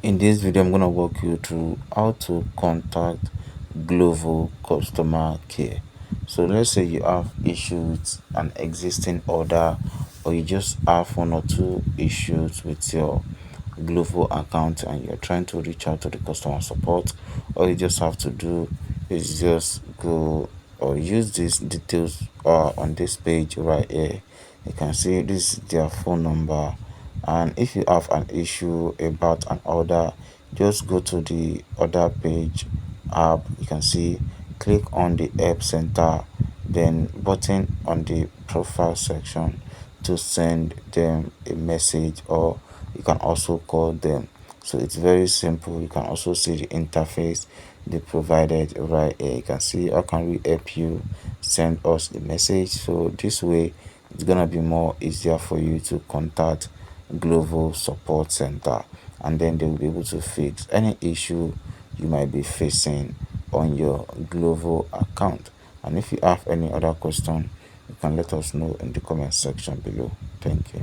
In this video, I'm going to walk you through how to contact Glovo customer care. So let's say you have issues with an existing order, or you just have one or two issues with your Glovo account and you're trying to reach out to the customer support. All you just have to do is just go or use these details on this page right here. You can see this is their phone number, and if you have an issue about an order, just go to the order page app. You can see, click on the help center, then button on the profile section to send them a message, or you can also call them. So it's very simple. You can also see the interface they provided right here. You can see how can we help you, send us the message. So this way it's gonna be more easier for you to contact Glovo support center, and then they will be able to fix any issue you might be facing on your Glovo account. And if you have any other question, you can let us know in the comment section below. Thank you.